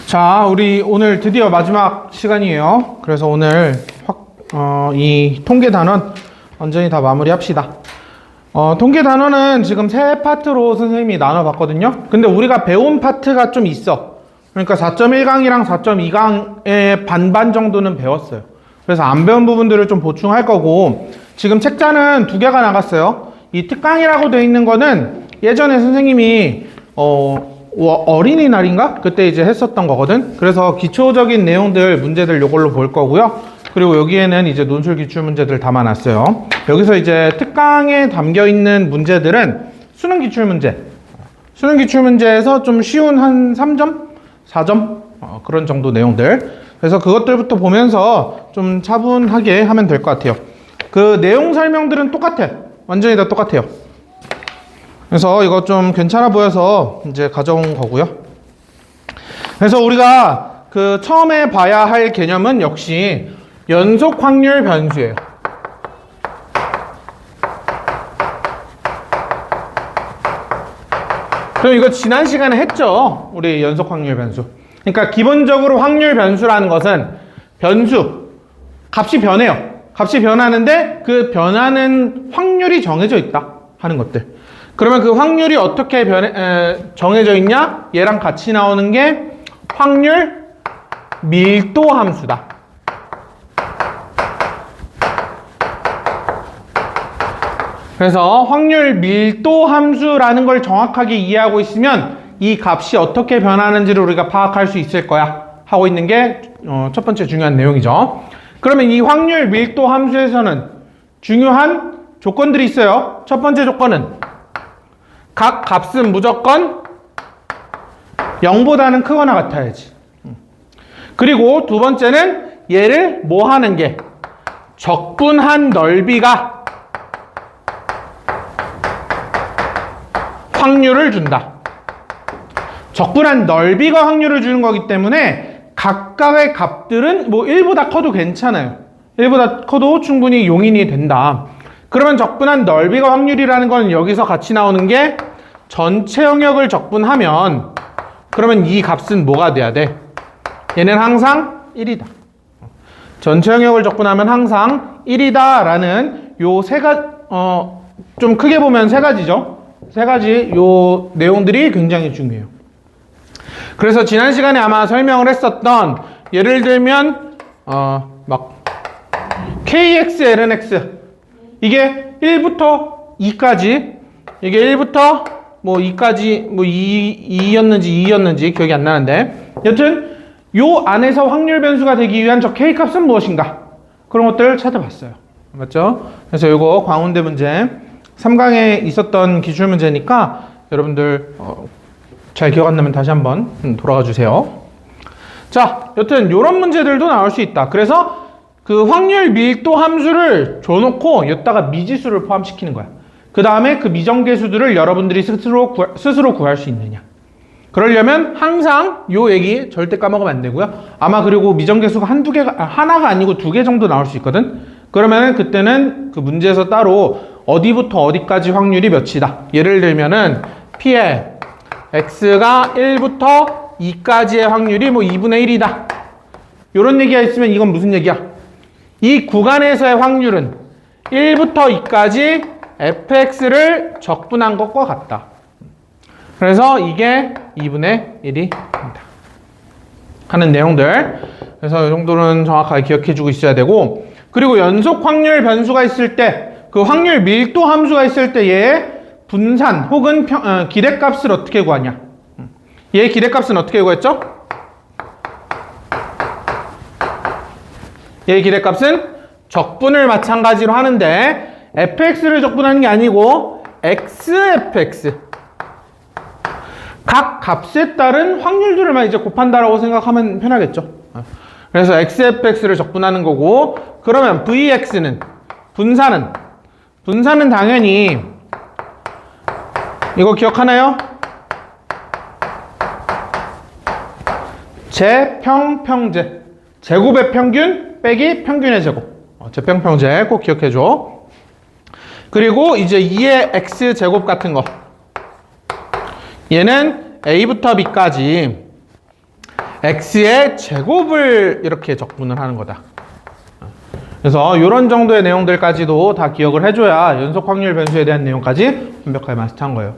자, 우리 오늘 드디어 마지막 시간이에요. 그래서 오늘 이 통계 단원 완전히 다 마무리 합시다. 통계 단원은 지금 세 파트로 선생님이 나눠봤거든요. 근데 우리가 배운 파트가 좀 있어. 그러니까 4.1강이랑 4.2강의 반반 정도는 배웠어요. 그래서 안 배운 부분들을 좀 보충할 거고, 지금 책자는 2개가 나갔어요. 이 특강이라고 되어 있는 거는 예전에 선생님이 어린이날인가? 그때 이제 했었던 거거든. 그래서 기초적인 내용들, 문제들 요걸로 볼 거고요. 그리고 여기에는 이제 논술 기출 문제들 담아놨어요. 여기서 이제 특강에 담겨있는 문제들은 수능 기출 문제. 수능 기출 문제에서 좀 쉬운 한 3점? 4점? 그런 정도 내용들. 그래서 그것들부터 보면서 좀 차분하게 하면 될 것 같아요. 그 내용 설명들은 똑같아. 완전히 다 똑같아요. 그래서 이거 좀 괜찮아 보여서 이제 가져온 거고요. 그래서 우리가 그 처음에 봐야 할 개념은 역시 연속 확률 변수예요. 그럼 이거 지난 시간에 했죠? 우리 연속 확률 변수. 그러니까 기본적으로 확률 변수라는 것은 변수, 값이 변해요. 값이 변하는데 그 변하는 확률이 정해져 있다 하는 것들. 그러면 그 확률이 어떻게 정해져 있냐? 얘랑 같이 나오는 게 확률 밀도 함수다. 그래서 확률 밀도 함수라는 걸 정확하게 이해하고 있으면 이 값이 어떻게 변하는지를 우리가 파악할 수 있을 거야 하고 있는 게 첫 번째 중요한 내용이죠. 그러면 이 확률 밀도 함수에서는 중요한 조건들이 있어요. 첫 번째 조건은 각 값은 무조건 0보다는 크거나 같아야지. 그리고 두 번째는 얘를 뭐 하는 게 적분한 넓이가 확률을 준다. 적분한 넓이가 확률을 주는 거기 때문에 각각의 값들은 뭐 1보다 커도 괜찮아요. 1보다 커도 충분히 용인이 된다. 그러면 적분한 넓이가 확률이라는 건 여기서 같이 나오는 게 전체 영역을 적분하면 그러면 이 값은 뭐가 돼야 돼? 얘는 항상 1이다. 전체 영역을 적분하면 항상 1이다 라는 요 세 가지, 좀 크게 보면 세 가지죠. 세 가지 요 내용들이 굉장히 중요해요. 그래서 지난 시간에 아마 설명을 했었던 예를 들면 막 kx, lnx 이게 1부터 2까지 이게 1부터 뭐 2까지 뭐 2였는지 기억이 안 나는데 여튼 요 안에서 확률 변수가 되기 위한 저 k값은 무엇인가 그런 것들을 찾아봤어요. 맞죠? 그래서 요거 광운대 문제 3강에 있었던 기출 문제니까 여러분들 잘 기억 안 나면 다시 한번 돌아가 주세요. 자, 여튼 요런 문제들도 나올 수 있다. 그래서 그 확률 밀도 함수를 줘놓고 여기다가 미지수를 포함시키는 거야. 그 다음에 그 미정계수들을 여러분들이 스스로 구할 수 있느냐. 그러려면 항상 요 얘기 절대 까먹으면 안 되고요. 아마 그리고 미정계수가 하나가 아니고 2개 정도 나올 수 있거든. 그러면은 그때는 그 문제에서 따로 어디부터 어디까지 확률이 몇이다. 예를 들면은 P에 X가 1부터 2까지의 확률이 뭐 2분의 1이다. 요런 얘기가 있으면 이건 무슨 얘기야? 이 구간에서의 확률은 1부터 2까지 fx를 적분한 것과 같다. 그래서 이게 2분의 1이 된다. 하는 내용들. 그래서 이 정도는 정확하게 기억해 주고 있어야 되고, 그리고 연속 확률 변수가 있을 때, 그 확률 밀도 함수가 있을 때 얘의 분산 혹은 기대값을 어떻게 구하냐? 얘의 기대값은 어떻게 구했죠? 얘의 기대값은 적분을 마찬가지로 하는데 fx를 적분하는 게 아니고 xfx 각 값에 따른 확률들을만 이제 곱한다라고 생각하면 편하겠죠. 그래서 xfx를 적분하는 거고, 그러면 vx는 분산은 당연히 이거 기억하나요? 제평평제. 제곱의 평균 빼기 평균의 제곱. 제평평제 꼭 기억해줘. 그리고 이제 2의 x제곱 같은 거. 얘는 a부터 b까지 x의 제곱을 이렇게 적분을 하는 거다. 그래서 이런 정도의 내용들까지도 다 기억을 해줘야 연속 확률 변수에 대한 내용까지 완벽하게 마스터한 거예요.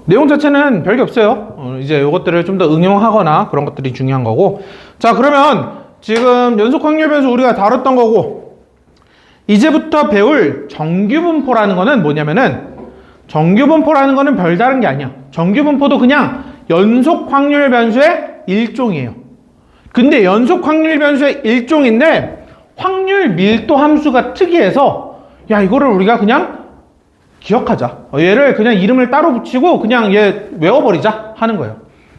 내용 자체는 별게 없어요. 이제 이것들을 좀 더 응용하거나 그런 것들이 중요한 거고. 자, 그러면 지금 연속 확률 변수 우리가 다뤘던 거고, 이제부터 배울 정규분포라는 거는 뭐냐면은, 정규분포라는 거는 별다른 게 아니야. 정규분포도 그냥 연속 확률 변수의 일종이에요. 근데 연속 확률 변수의 일종인데 확률 밀도 함수가 특이해서, 야, 이거를 우리가 그냥 기억하자. 얘를 그냥 이름을 따로 붙이고 그냥 얘 외워버리자 하는 거예요.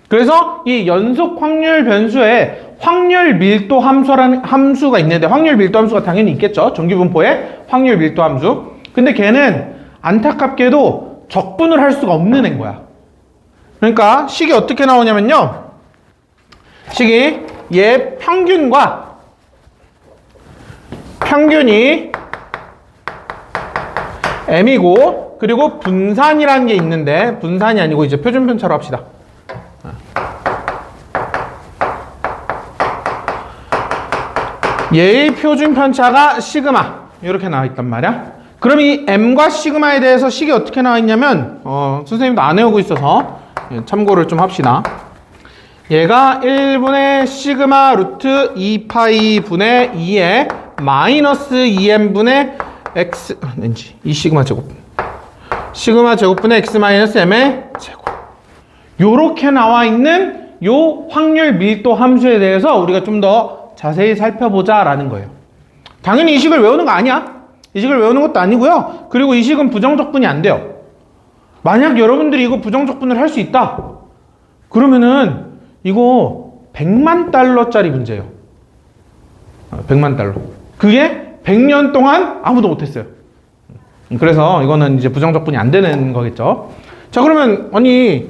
그래서 이 연속 확률 변수에 확률 밀도 함수라는 함수가 있는데, 확률 밀도 함수가 당연히 있겠죠. 정규분포에 확률 밀도 함수. 근데 걔는 안타깝게도 적분을 할 수가 없는 애인 거야. 그러니까 식이 어떻게 나오냐면요. 식이 얘 평균이 m이고, 그리고 분산이라는 게 있는데, 분산이 아니고 이제 표준편차로 합시다. 얘의 표준편차가 시그마 이렇게 나와 있단 말이야. 그럼 이 m과 시그마에 대해서 식이 어떻게 나와 있냐면, 선생님도 안 외우고 있어서 참고를 좀 합시다. 얘가 1분의 시그마 루트 2파이 분의 2에 마이너스 2m분의 x, 왠지 이 시그마 제곱, 시그마 제곱분의 x 마이너스 m의 제곱, 요렇게 나와 있는 요 확률 밀도 함수에 대해서 우리가 좀 더 자세히 살펴보자 라는 거예요. 당연히 이 식을 외우는 거 아니야. 이 식을 외우는 것도 아니고요. 그리고 이 식은 부정적분이 안 돼요. 만약 여러분들이 이거 부정적분을 할 수 있다 그러면은 이거 100만 달러짜리 문제예요. 100만 달러. 그게 100년 동안 아무도 못했어요. 그래서 이거는 이제 부정적분이 안 되는 거겠죠. 자, 그러면 아니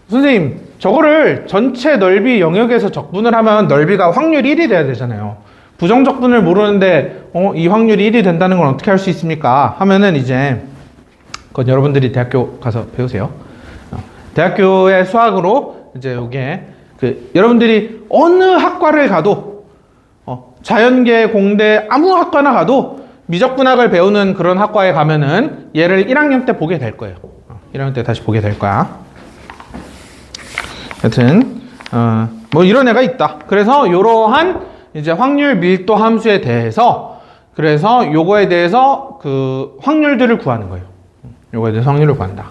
선생님, 저거를 전체 넓이 영역에서 적분을 하면 넓이가 확률 1이 돼야 되잖아요. 부정적분을 모르는데 이 확률이 1이 된다는 건 어떻게 할 수 있습니까? 하면은 이제 그건 여러분들이 대학교 가서 배우세요. 대학교의 수학으로 이제 이게 여러분들이 어느 학과를 가도 자연계, 공대, 아무 학과나 가도 미적분학을 배우는 그런 학과에 가면은 얘를 1학년 때 보게 될 거예요. 1학년 때 다시 보게 될 거야. 여튼 뭐 이런 애가 있다. 그래서 이러한 이제 확률 밀도 함수에 대해서, 그래서 요거에 대해서 그 확률들을 구하는 거예요. 요거에 대해서 확률을 구한다.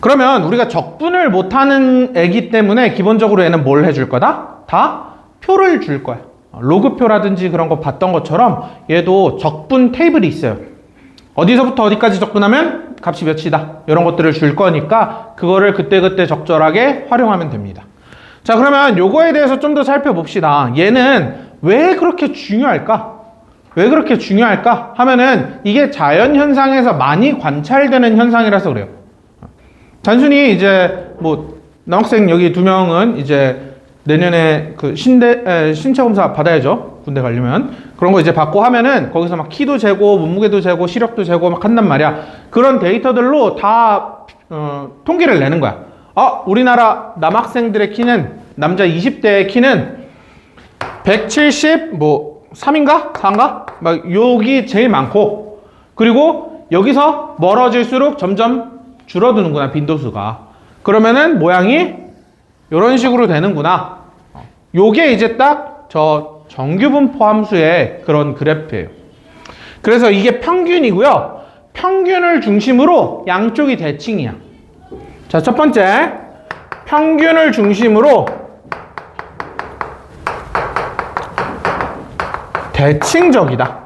그러면 우리가 적분을 못하는 애기 때문에 기본적으로 얘는 뭘 해줄 거다? 다 표를 줄 거야. 로그표라든지 그런 거 봤던 것처럼 얘도 적분 테이블이 있어요. 어디서부터 어디까지 적분하면 값이 몇이다. 이런 것들을 줄 거니까 그거를 그때그때 적절하게 활용하면 됩니다. 자, 그러면 요거에 대해서 좀 더 살펴봅시다. 얘는 왜 그렇게 중요할까? 왜 그렇게 중요할까? 하면은 이게 자연현상에서 많이 관찰되는 현상이라서 그래요. 단순히 이제 뭐 남학생 여기 2명은 이제 내년에 그 신체 검사 받아야죠. 군대 가려면. 그런 거 이제 받고 하면은 거기서 막 키도 재고, 몸무게도 재고, 시력도 재고 막 한단 말이야. 그런 데이터들로 다 통계를 내는 거야. 우리나라 남학생들의 키는, 남자 20대의 키는 170 뭐 3인가? 4인가? 막 여기 제일 많고, 그리고 여기서 멀어질수록 점점 줄어드는구나, 빈도수가. 그러면은 모양이 이런 식으로 되는구나. 요게 이제 딱 저 정규분포 함수의 그런 그래프예요. 그래서 이게 평균이고요. 평균을 중심으로 양쪽이 대칭이야. 자, 첫 번째, 평균을 중심으로 대칭적이다.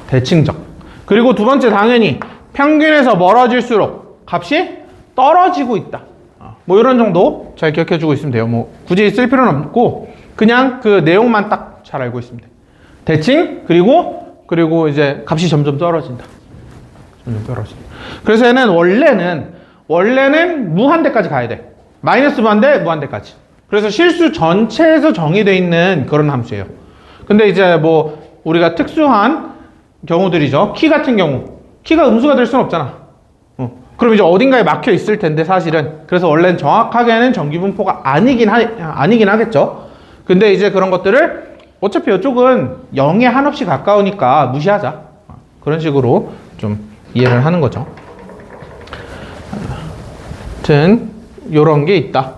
대칭적. 그리고 두 번째, 당연히 평균에서 멀어질수록 값이 떨어지고 있다. 뭐 이런 정도 잘 기억해 주고 있으면 돼요. 뭐 굳이 쓸 필요는 없고 그냥 그 내용만 딱 잘 알고 있으면 돼. 대칭, 그리고 이제 값이 점점 떨어진다. 점점 떨어진다. 그래서 얘는 원래는 무한대까지 가야 돼. 마이너스 무한대, 무한대까지. 그래서 실수 전체에서 정의되어 있는 그런 함수예요. 근데 이제 뭐 우리가 특수한 경우들이죠. 키 같은 경우 키가 음수가 될 수는 없잖아. 그럼 이제 어딘가에 막혀 있을 텐데 사실은. 그래서 원래는 정확하게는 정규분포가 아니긴 하겠죠. 근데 이제 그런 것들을 어차피 이쪽은 0에 한없이 가까우니까 무시하자. 그런 식으로 좀 이해를 하는 거죠. 아무튼 요런 게 있다.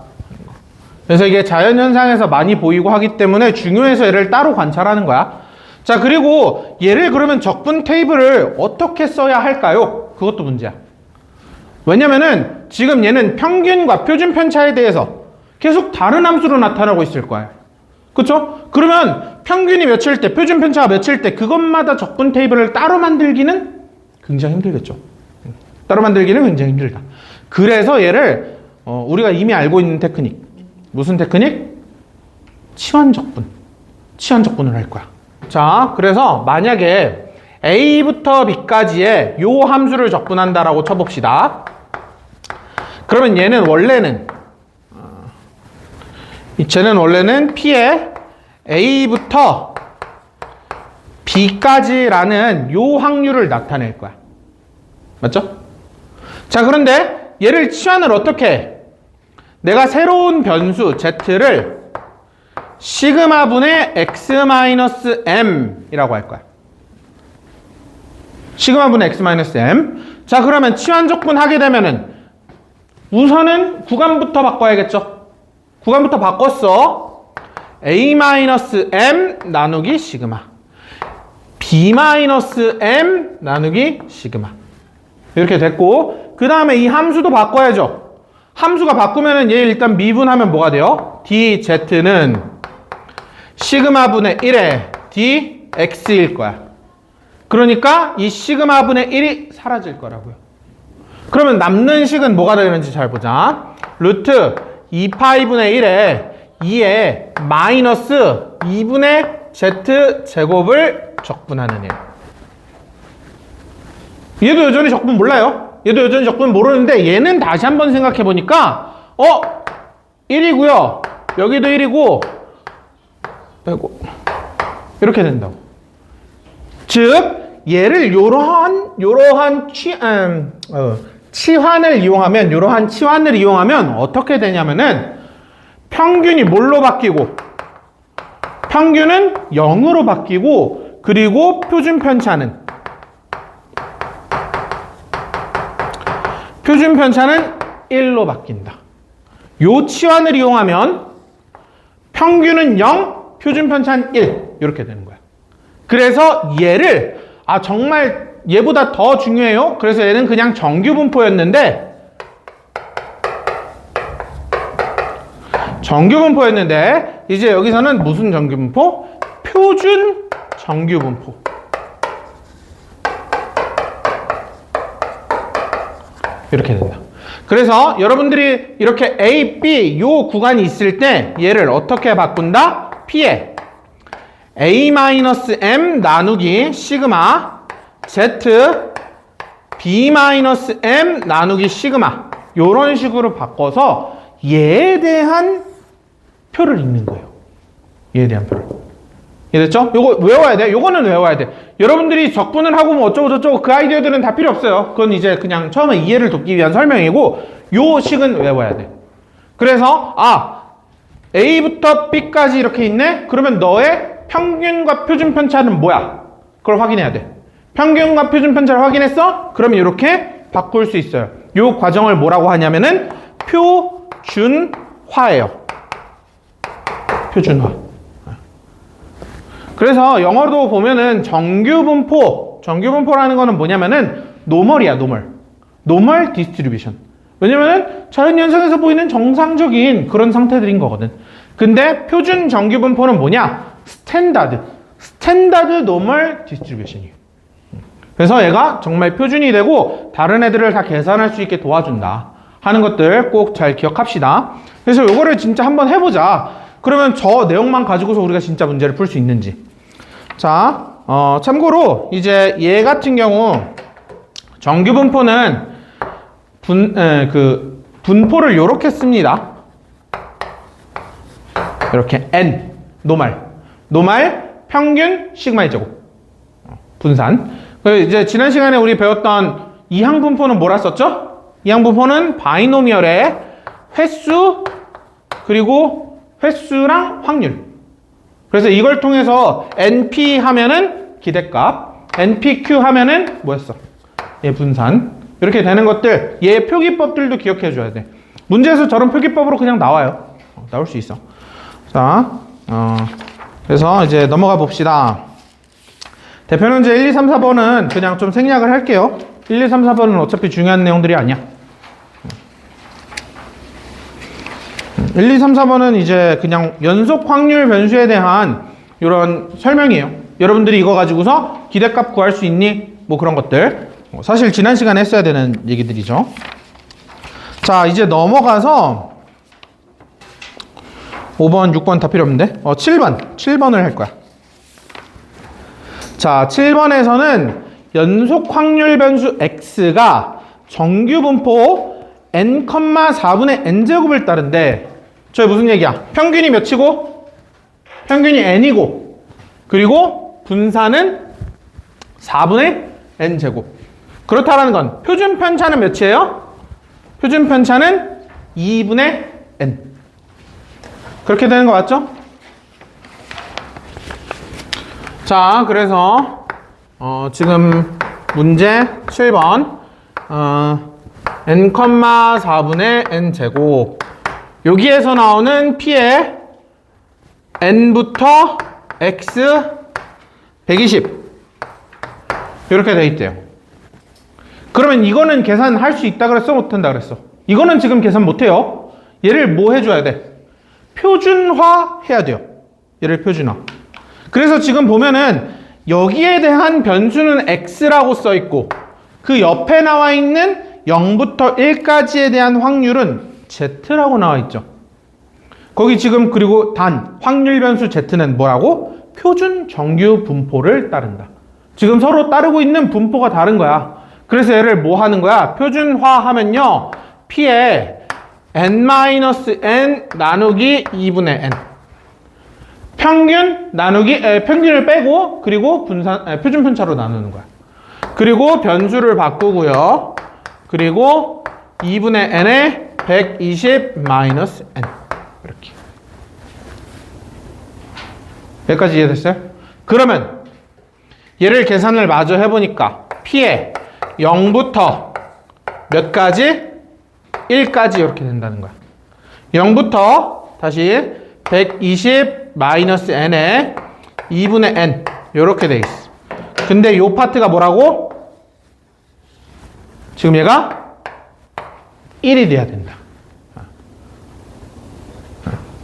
그래서 이게 자연현상에서 많이 보이고 하기 때문에 중요해서 얘를 따로 관찰하는 거야. 자, 그리고 얘를 그러면 적분 테이블을 어떻게 써야 할까요? 그것도 문제야. 왜냐면은 지금 얘는 평균과 표준 편차에 대해서 계속 다른 함수로 나타나고 있을 거야. 그쵸? 그러면 평균이 몇일 때, 표준 편차가 몇일 때 그것마다 적분 테이블을 따로 만들기는 굉장히 힘들겠죠. 따로 만들기는 굉장히 힘들다. 그래서 얘를 우리가 이미 알고 있는 테크닉. 무슨 테크닉? 치환적분. 치환적분을 할 거야. 자, 그래서 만약에 A부터 B까지의 요 함수를 적분한다라고 쳐봅시다. 그러면 얘는 원래는 쟤는 원래는 P의 A부터 B까지라는 요 확률을 나타낼 거야. 맞죠? 자, 그런데 얘를 치환을 어떻게 해? 내가 새로운 변수 Z를 시그마분의 X-M 이라고 할 거야. 시그마분의 X-M. 자, 그러면 치환적분 하게 되면은 우선은 구간부터 바꿔야겠죠. 구간부터 바꿨어. A-M 나누기 시그마. B-M 나누기 시그마. 이렇게 됐고, 그 다음에 이 함수도 바꿔야죠. 함수가 바꾸면은 얘 일단 미분하면 뭐가 돼요? DZ는 시그마분의 1에 DX일 거야. 그러니까 이 시그마분의 1이 사라질 거라고요. 그러면 남는 식은 뭐가 되는지 잘 보자. 루트 2파이분의 1에 2에 마이너스 2분의 Z 제곱을 적분하는 일. 얘도 여전히 적분 몰라요. 얘도 여전히 적분 모르는데 얘는 다시 한번 생각해 보니까 1이고요. 여기도 1이고 빼고 이렇게 된다고. 즉 얘를 요러한 치환을 이용하면 어떻게 되냐면은 평균이 뭘로 바뀌고 평균은 0으로 바뀌고 그리고 표준 편차는 1로 바뀐다. 요 치환을 이용하면 평균은 0, 표준 편차는 1 이렇게 되는 거야. 그래서 얘를 정말 얘보다 더 중요해요. 그래서 얘는 그냥 정규분포였는데 이제 여기서는 무슨 정규분포? 표준 정규분포. 이렇게 된다. 그래서 여러분들이 이렇게 A, B 요 구간이 있을 때 얘를 어떻게 바꾼다? P에 A-M 나누기 시그마 Z B-M 나누기 시그마 요런 식으로 바꿔서 얘에 대한 표를 읽는 거예요. 얘에 대한 표를. 이해됐죠? 요거 외워야 돼. 요거는 외워야 돼. 여러분들이 적분을 하고 뭐 어쩌고 저쩌고 그 아이디어들은 다 필요 없어요. 그건 이제 그냥 처음에 이해를 돕기 위한 설명이고 요 식은 외워야 돼. 그래서 A부터 B까지 이렇게 있네? 그러면 너의 평균과 표준 편차는 뭐야? 그걸 확인해야 돼. 평균과 표준 편차를 확인했어? 그러면 이렇게 바꿀 수 있어요. 요 과정을 뭐라고 하냐면은 표준화예요. 표준화. 그래서 영어로 보면은 정규분포라는 거는 뭐냐면은 노멀이야, 노멀 디스트리뷰션. 왜냐면은 자연현상에서 보이는 정상적인 그런 상태들인 거거든. 근데 표준 정규분포는 뭐냐? 스탠다드 노멀 디스트리뷰션이에요. 그래서 얘가 정말 표준이 되고 다른 애들을 다 계산할 수 있게 도와준다 하는 것들 꼭 잘 기억합시다. 그래서 요거를 진짜 한번 해보자. 그러면 저 내용만 가지고서 우리가 진짜 문제를 풀 수 있는지. 자, 참고로 이제 얘 같은 경우 정규분포는 분포를 요렇게 씁니다. 이렇게 n 노말 평균 시그마의 제곱 분산. 이제 지난 시간에 우리 배웠던 이항 분포는 뭐라 썼죠? 이항 분포는 바이노미얼의 횟수 그리고 횟수랑 확률. 그래서 이걸 통해서 NP 하면은 기대값, NPQ 하면은 뭐였어? 얘 분산. 이렇게 되는 것들, 얘 표기법들도 기억해 줘야 돼. 문제에서 저런 표기법으로 그냥 나와요. 나올 수 있어. 자, 그래서 이제 넘어가 봅시다. 대표문제 1, 2, 3, 4번은 그냥 좀 생략을 할게요. 1, 2, 3, 4번은 어차피 중요한 내용들이 아니야. 1, 2, 3, 4번은 이제 그냥 연속 확률 변수에 대한 이런 설명이에요. 여러분들이 이거 가지고서 기대값 구할 수 있니? 뭐 그런 것들. 사실 지난 시간에 했어야 되는 얘기들이죠. 자, 이제 넘어가서 5번, 6번 다 필요 없는데 7번을 할 거야. 자, 7번에서는 연속 확률 변수 x가 정규 분포 n, 4분의 n제곱을 따른데 저게 무슨 얘기야? 평균이 몇이고 평균이 n이고 그리고 분산은 4분의 n제곱. 그렇다라는 건 표준 편차는 몇이에요? 표준 편차는 2분의 n. 그렇게 되는 거 맞죠? 자, 그래서 지금 문제 7번 n, 4분의 n제곱 여기에서 나오는 p의 n부터 x 120 이렇게 돼 있대요. 그러면 이거는 계산할 수 있다 그랬어? 못한다 그랬어? 이거는 지금 계산 못해요. 얘를 뭐 해줘야 돼? 표준화 해야 돼요. 얘를 표준화. 그래서 지금 보면은 여기에 대한 변수는 x라고 써 있고 그 옆에 나와 있는 0부터 1까지에 대한 확률은 z라고 나와 있죠. 거기 지금 그리고 단 확률 변수 z는 뭐라고? 표준 정규 분포를 따른다. 지금 서로 따르고 있는 분포가 다른 거야. 그래서 얘를 뭐 하는 거야? 표준화 하면요. p의 n-n 나누기 2분의 n. 평균 나누기, 평균을 빼고, 그리고 표준 편차로 나누는 거야. 그리고 변수를 바꾸고요. 그리고 2분의 n에 120 마이너스 n. 이렇게. 여기까지 이해됐어요? 그러면 얘를 계산을 마저 해보니까 p의 0부터 몇 가지? 1까지 이렇게 된다는 거야. 0부터 다시 120 마이너스 n에 2분의 n 이렇게 돼 있어. 근데 요 파트가 뭐라고? 지금 얘가 1이 돼야 된다.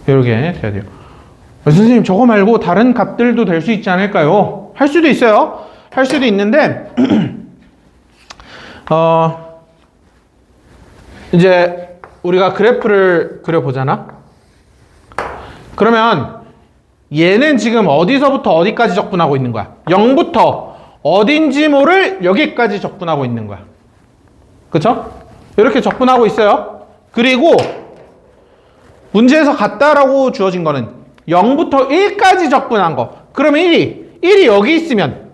이렇게 돼야 돼요. 선생님 저거 말고 다른 값들도 될 수 있지 않을까요? 할 수도 있어요. 할 수도 있는데 이제 우리가 그래프를 그려보잖아. 그러면 얘는 지금 어디서부터 어디까지 적분하고 있는 거야? 0부터 어딘지 모를 여기까지 적분하고 있는 거야. 그쵸? 이렇게 적분하고 있어요. 그리고 문제에서 같다라고 주어진 거는 0부터 1까지 적분한 거. 그러면 1이 여기 있으면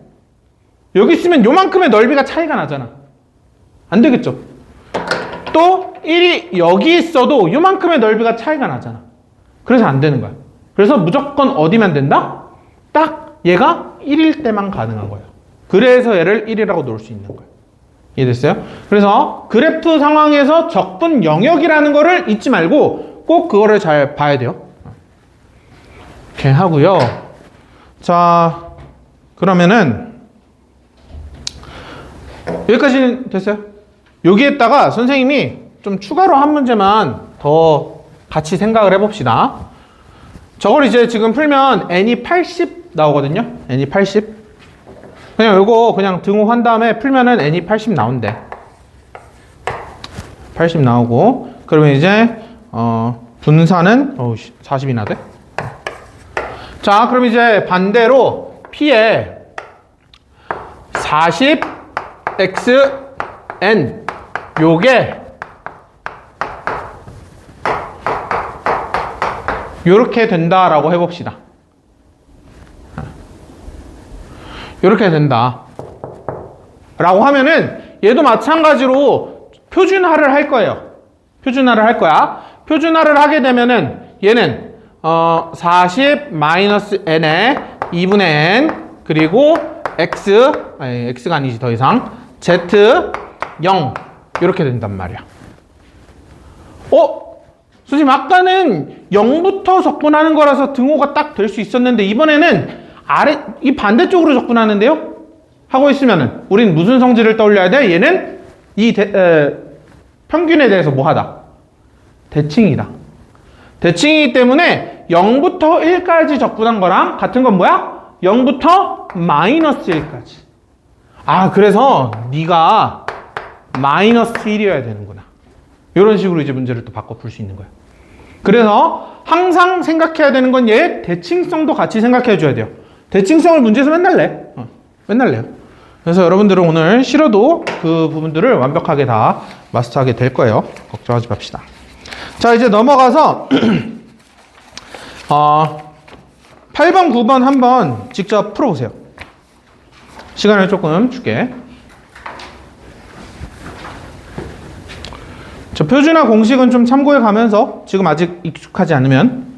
요만큼의 넓이가 차이가 나잖아. 안 되겠죠? 또 1이 여기 있어도 요만큼의 넓이가 차이가 나잖아. 그래서 안 되는 거야. 그래서 무조건 어디만 된다? 딱 얘가 1일 때만 가능한 거예요. 그래서 얘를 1이라고 놓을 수 있는 거예요. 이해됐어요? 그래서 그래프 상황에서 적분 영역이라는 거를 잊지 말고 꼭 그거를 잘 봐야 돼요. 이렇게 하고요. 자, 그러면은 여기까지는 됐어요? 여기에다가 선생님이 좀 추가로 한 문제만 더 같이 생각을 해봅시다. 저걸 이제 지금 풀면 n이 80 나오거든요. n이 80. 그냥 이거 그냥 등호한 다음에 풀면은 n이 80 나온대. 80 나오고 그러면 이제 분산은 40이나 돼? 자, 그럼 이제 반대로 p에 40 x n 요게 요렇게 된다라고 해봅시다. 요렇게 된다 라고 하면은 얘도 마찬가지로 표준화를 할 거예요. 표준화를 할 거야. 표준화를 하게 되면은 얘는 40 마이너스 n에 2분의 n 그리고 x 아니 x가 아니지 더 이상 z 0 이렇게 된단 말이야. 선생님 아까는 0부터 적분하는 거라서 등호가 딱 될 수 있었는데 이번에는 이 반대쪽으로 적분하는데요? 하고 있으면은 우린 무슨 성질을 떠올려야 돼? 얘는 이 평균에 대해서 뭐 하다? 대칭이다. 대칭이기 때문에 0부터 1까지 적분한 거랑 같은 건 뭐야? 0부터 마이너스 1까지. 그래서 네가 마이너스 1이어야 되는구나. 이런 식으로 이제 문제를 또 바꿔 풀 수 있는 거야. 그래서 항상 생각해야 되는 건 얘 대칭성도 같이 생각해 줘야 돼요. 대칭성을 문제에서 맨날 내. 맨날 내요. 그래서 여러분들은 오늘 싫어도 그 부분들을 완벽하게 다 마스터하게 될 거예요. 걱정하지 맙시다. 자, 이제 넘어가서 8번, 9번 한번 직접 풀어보세요. 시간을 조금 줄게. 저 표준화 공식은 좀 참고해 가면서 지금 아직 익숙하지 않으면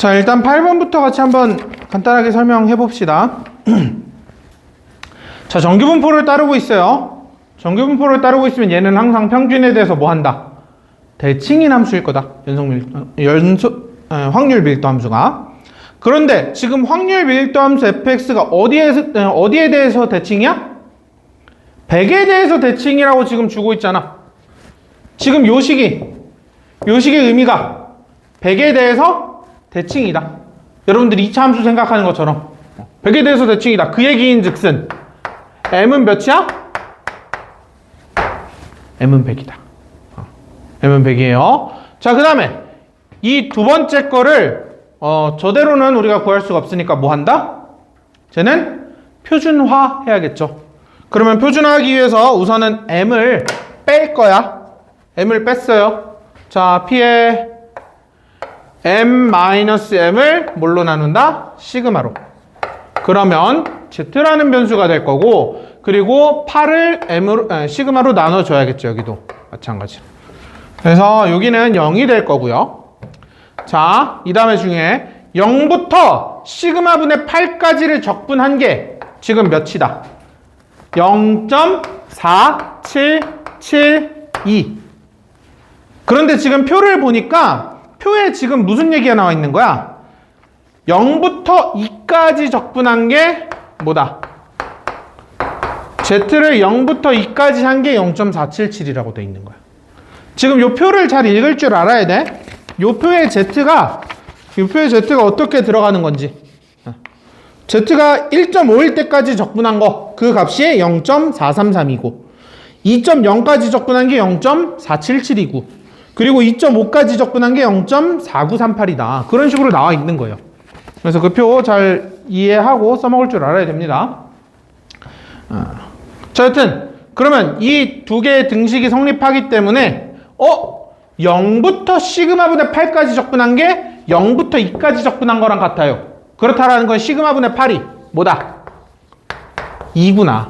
자, 일단 8번부터 같이 한번 간단하게 설명해 봅시다. 자, 정규분포를 따르고 있어요. 정규분포를 따르고 있으면 얘는 항상 평균에 대해서 뭐 한다? 대칭인 함수일 거다. 확률 밀도 함수가. 그런데 지금 확률 밀도 함수 fx가 어디에 대해서 대칭이야? 100에 대해서 대칭이라고 지금 주고 있잖아. 지금 요식의 의미가 100에 대해서 대칭이다. 여러분들이 2차 함수 생각하는 것처럼 100에 대해서 대칭이다. 그 얘기인 즉슨 m은 몇이야? m은 100이다. m은 100이에요. 자, 그 다음에 이 두 번째 거를 저대로는 우리가 구할 수가 없으니까 뭐 한다? 쟤는 표준화 해야겠죠. 그러면 표준화하기 위해서 우선은 m을 뺄 거야. m을 뺐어요. 자, p의 m-m을 뭘로 나눈다? 시그마로. 그러면 z라는 변수가 될 거고, 그리고 8을 시그마로 나눠줘야겠죠. 여기도 마찬가지로. 그래서 여기는 0이 될 거고요. 자, 이 다음에 중에 0부터 시그마분의 8까지를 적분한 게 지금 몇이다? 0.4772. 그런데 지금 표를 보니까 표에 지금 무슨 얘기가 나와 있는 거야? 0부터 2까지 적분한 게 뭐다? Z를 0부터 2까지 한 게 0.477이라고 돼 있는 거야. 지금 요 표를 잘 읽을 줄 알아야 돼. 요 표의 Z가 어떻게 들어가는 건지. Z가 1.5일 때까지 적분한 거, 그 값이 0.433이고, 2.0까지 적분한 게 0.477이고, 그리고 2.5까지 적분한 게 0.4938이다. 그런 식으로 나와 있는 거예요. 그래서 그 표 잘 이해하고 써먹을 줄 알아야 됩니다. 자, 여튼 그러면 이 두 개의 등식이 성립하기 때문에 0부터 시그마분의 8까지 적분한 게 0부터 2까지 적분한 거랑 같아요. 그렇다라는 건 시그마분의 8이 뭐다? 2구나.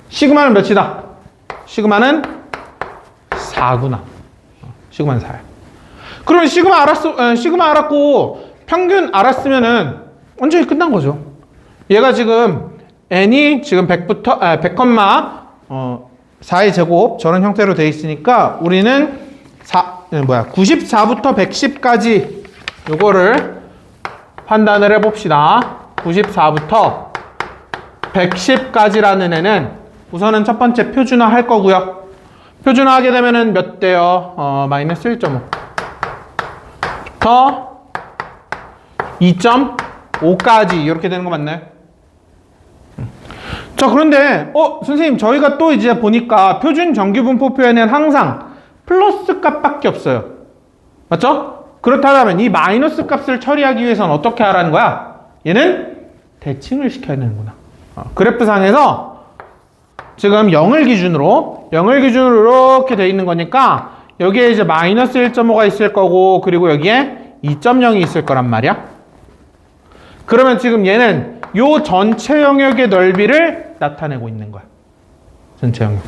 시그마는 몇이다? 시그마는 4구나. 시그마는 4야. 그러면 시그마 알았고 평균 알았으면은 완전히 끝난 거죠. 얘가 지금 n이 지금 100부터 4의 제곱 저런 형태로 돼 있으니까 우리는 94부터 110까지 요거를 판단을 해봅시다. 94부터 110까지라는 애는 우선은 첫 번째 표준화 할 거고요. 표준화 하게 되면은 몇 대요? 마이너스 1.5 부터 2.5까지 이렇게 되는 거 맞나요? 자, 그런데 선생님 저희가 또 이제 보니까 표준 정규분포 표에는 항상 플러스 값밖에 없어요. 맞죠? 그렇다면 이 마이너스 값을 처리하기 위해서는 어떻게 하라는 거야? 얘는 대칭을 시켜야 되는구나. 그래프상에서 지금 0을 기준으로 이렇게 돼 있는 거니까 여기에 이제 마이너스 1.5가 있을 거고, 그리고 여기에 2.0이 있을 거란 말이야. 그러면 지금 얘는 요 전체 영역의 넓이를 나타내고 있는 거야. 전체 영역.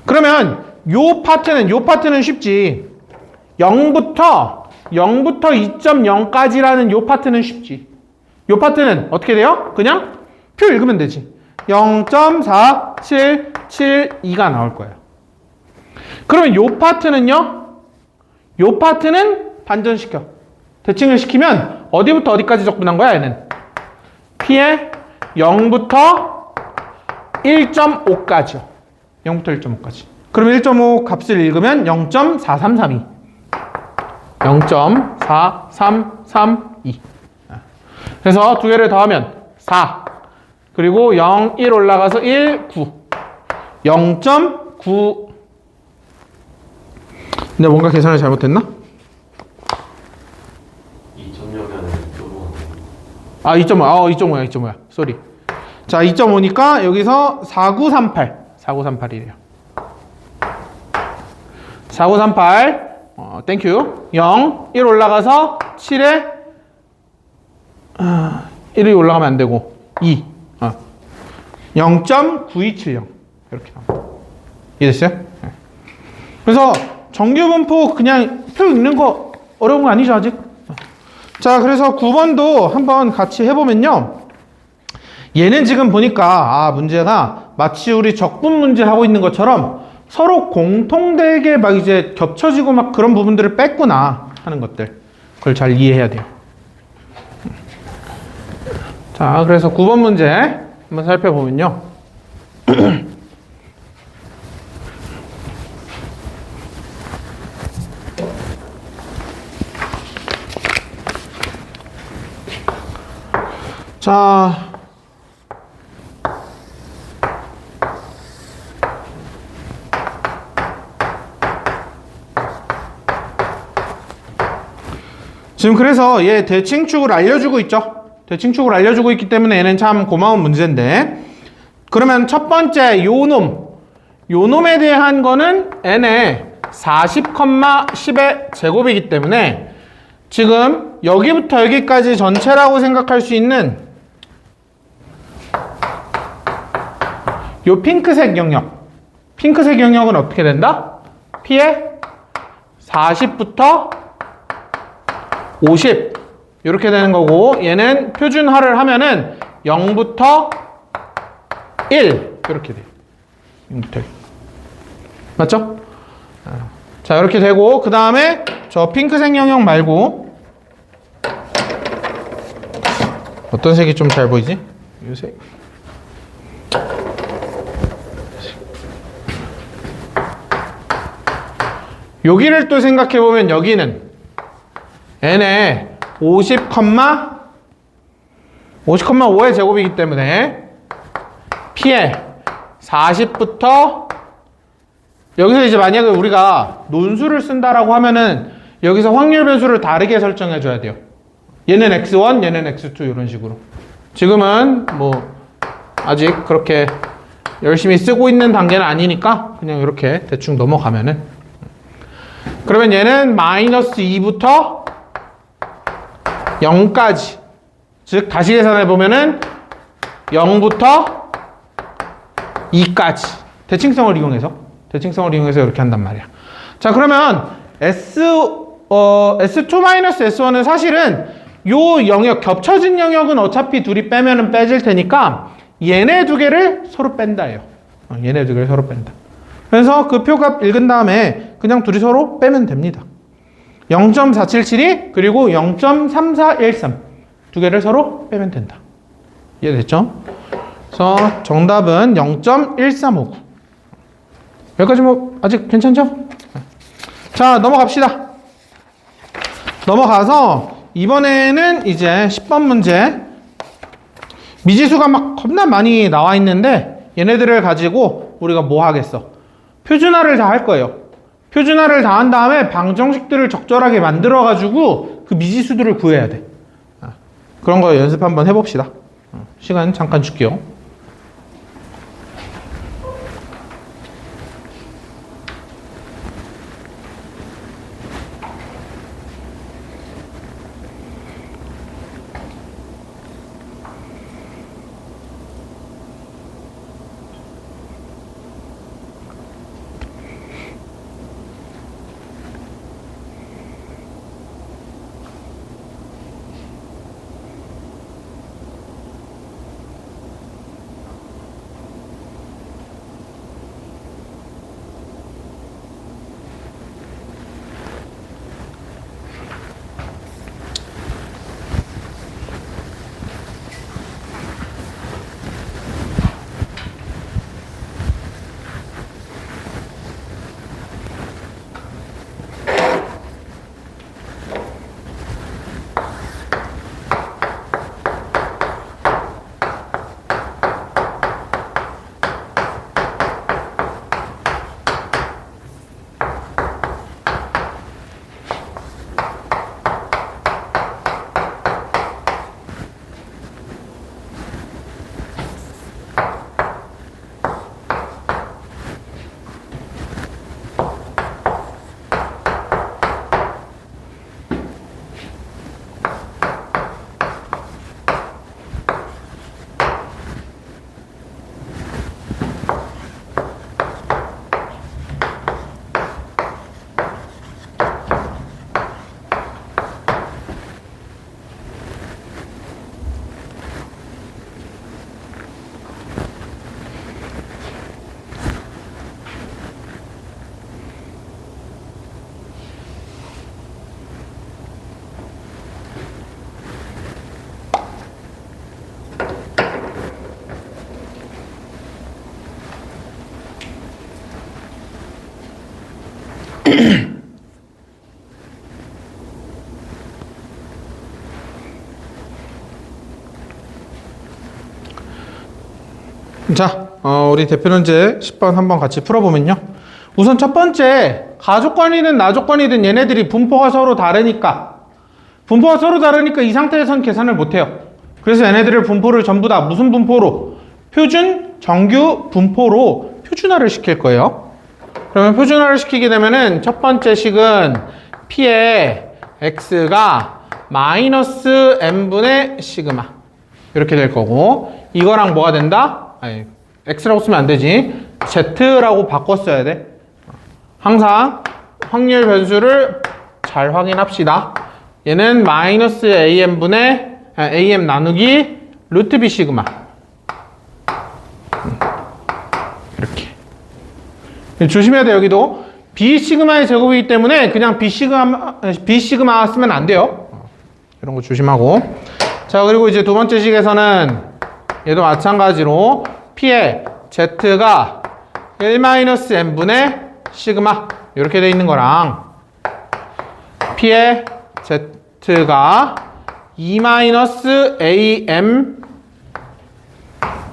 그러면 요 파트는 쉽지. 0부터 2.0까지라는 요 파트는 쉽지. 요 파트는 어떻게 돼요? 그냥 표 읽으면 되지. 0.4772가 나올 거예요. 그러면 요 파트는요? 요 파트는 반전시켜. 대칭을 시키면 어디부터 어디까지 적분한 거야, 얘는? P에 0부터 1.5까지요. 0부터 1.5까지. 그럼 1.5 값을 읽으면 0.4332. 0.4332. 그래서 두 개를 더하면 4. 그리고 0, 1 올라가서 1, 9. 0.9. 근데 뭔가 계산을 잘못했나? 2.5. 2.5야. 쏘리. 자, 2.5니까 여기서 4938이래요. 4938. 땡큐. 0, 1 올라가서 7에 1이 올라가면 안 되고 2. 0.9270. 이렇게 나옵니다. 이해됐어요? 네. 그래서 정규분포 그냥 표 읽는 거 어려운 거 아니죠, 아직? 자, 그래서 9번도 한번 같이 해보면요. 얘는 지금 보니까 문제가 마치 우리 적분 문제 하고 있는 것처럼 서로 공통되게 막 이제 겹쳐지고 막 그런 부분들을 뺐구나 하는 것들. 그걸 잘 이해해야 돼요. 자, 그래서 9번 문제 한번 살펴보면요. 자, 지금 그래서 얘 대칭축을 알려주고 있죠. 대칭축을 알려주고 있기 때문에 얘는 참 고마운 문제인데, 그러면 첫 번째 요 놈에 대한 거는 n의 40, 10의 제곱이기 때문에 지금 여기부터 여기까지 전체라고 생각할 수 있는 요 핑크색 영역은 어떻게 된다? P의 40부터 50 이렇게 되는 거고, 얘는 표준화를 하면은 0부터 1 이렇게 돼요. 0부터 1. 맞죠? 자, 이렇게 되고, 그 다음에 저 핑크색 영역 말고 어떤 색이 좀 잘 보이지? 이 색. 여기를 또 생각해보면 여기는 n의 50,5의 제곱이기 때문에 P의 40부터 여기서 이제 만약에 우리가 논수를 쓴다라고 하면은 여기서 확률 변수를 다르게 설정해 줘야 돼요. 얘는 x1, 얘는 x2 이런 식으로. 지금은 뭐 아직 그렇게 열심히 쓰고 있는 단계는 아니니까 그냥 이렇게 대충 넘어가면은, 그러면 얘는 마이너스 2부터 0까지, 즉 다시 계산해 보면은 0부터 2까지 대칭성을 이용해서 이렇게 한단 말이야. 자, 그러면 S2-S1은 사실은 요 영역, 겹쳐진 영역은 어차피 둘이 빼면은 빼질 테니까 얘네 두 개를 서로 뺀다예요. 얘네 두 개를 서로 뺀다. 그래서 그 표값 읽은 다음에 그냥 둘이 서로 빼면 됩니다. 0.477이 그리고 0.3413 두 개를 서로 빼면 된다. 이해됐죠? 그래서 정답은 0.1359. 여기까지 뭐 아직 괜찮죠? 자, 넘어갑시다. 넘어가서 이번에는 이제 10번 문제. 미지수가 막 겁나 많이 나와 있는데 얘네들을 가지고 우리가 뭐 하겠어? 표준화를 다 할 거예요. 표준화를 다 한 다음에 방정식들을 적절하게 만들어 가지고 그 미지수들을 구해야 돼. 그런 거 연습 한번 해봅시다. 시간 잠깐 줄게요. 자, 우리 대표문제 10번 한번 같이 풀어보면요. 우선 첫 번째, 가조건이든 나조건이든 얘네들이 분포가 서로 다르니까 분포가 서로 다르니까 이 상태에선 계산을 못해요. 그래서 얘네들을 분포를 전부 다 무슨 분포로? 표준 정규 분포로 표준화를 시킬 거예요. 그러면 표준화를 시키게 되면은 첫 번째 식은 P의 X가 마이너스 M분의 시그마 이렇게 될 거고, 이거랑 뭐가 된다? 아니, X라고 쓰면 안 되지. Z라고 바꿨어야 돼. 항상 확률 변수를 잘 확인합시다. 얘는 마이너스 AM분의 AM 나누기 루트 B 시그마 이렇게 조심해야 돼. 여기도 B 시그마의 제곱이기 때문에 그냥 B 시그마 쓰면 안 돼요. 이런 거 조심하고. 자, 그리고 이제 두 번째 식에서는 얘도 마찬가지로 P의 Z가 1-M분의 시그마 이렇게 돼 있는 거랑 P의 Z가 2-AM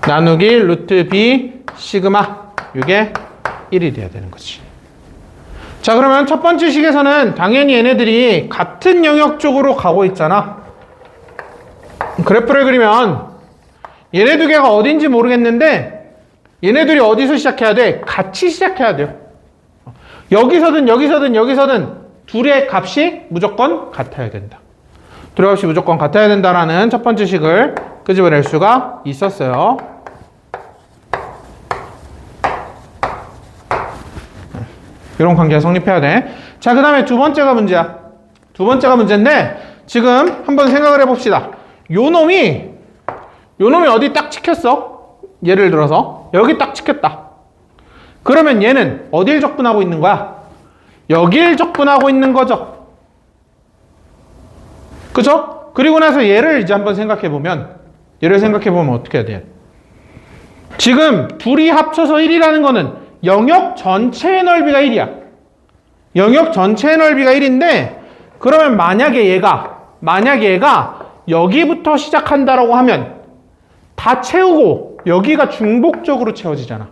나누기 루트 B 시그마 이게 1이 돼야 되는 거지. 자, 그러면 첫 번째 식에서는 당연히 얘네들이 같은 영역 쪽으로 가고 있잖아. 그래프를 그리면 얘네 두 개가 어딘지 모르겠는데 얘네들이 어디서 시작해야 돼? 같이 시작해야 돼요. 여기서든 둘의 값이 무조건 같아야 된다. 둘의 값이 무조건 같아야 된다라는 첫 번째 식을 끄집어낼 수가 있었어요. 이런 관계가 성립해야 돼. 자, 그 다음에 두 번째가 문제야. 두 번째가 문제인데 지금 한번 생각을 해봅시다. 요 놈이 어디 딱 찍혔어? 예를 들어서 여기 딱 찍혔다. 그러면 얘는 어딜 적분하고 있는 거야? 여길 적분하고 있는 거죠. 그죠? 그리고 나서 얘를 이제 한번 생각해보면 어떻게 해야 돼? 지금 둘이 합쳐서 1이라는 거는 영역 전체의 넓이가 1이야. 영역 전체의 넓이가 1인데 그러면 만약에 얘가 여기부터 시작한다라고 하면 다 채우고 여기가 중복적으로 채워지잖아.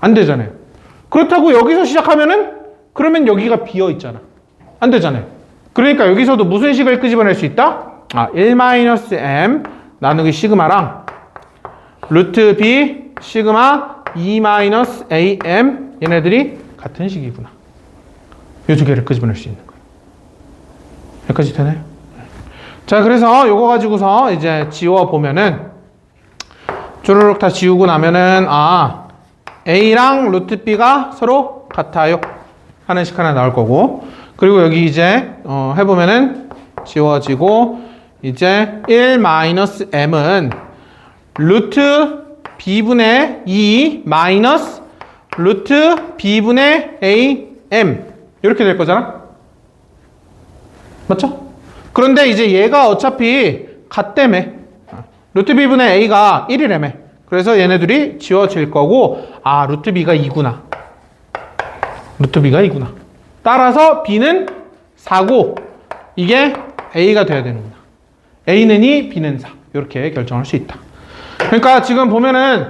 안 되잖아요. 그렇다고 여기서 시작하면은 그러면 여기가 비어 있잖아. 안 되잖아요. 그러니까 여기서도 무슨 식을 끄집어낼 수 있다? 1-M 나누기 시그마랑 루트 B 시그마 2-AM 얘네들이 같은 식이구나. 이 두 개를 끄집어낼 수 있는 거예요. 여기까지 되나요? 자, 그래서 요거 가지고서 이제 지워보면은 쪼르륵 다 지우고 나면은 A랑 루트 B가 서로 같아요 하는 식 하나 나올 거고, 그리고 여기 이제 해보면은 지워지고 이제 1-M은 루트 B분의 2 마이너스 루트 B분의 AM 이렇게 될 거잖아. 맞죠? 그런데 이제 얘가 어차피 같다며. 루트 B분의 A가 1이라며. 그래서 얘네들이 지워질 거고, 루트 B가 2구나. 루트 B가 2구나. 따라서 B는 4고 이게 A가 돼야 되는구나. A는 2, B는 4. 이렇게 결정할 수 있다. 그러니까 지금 보면은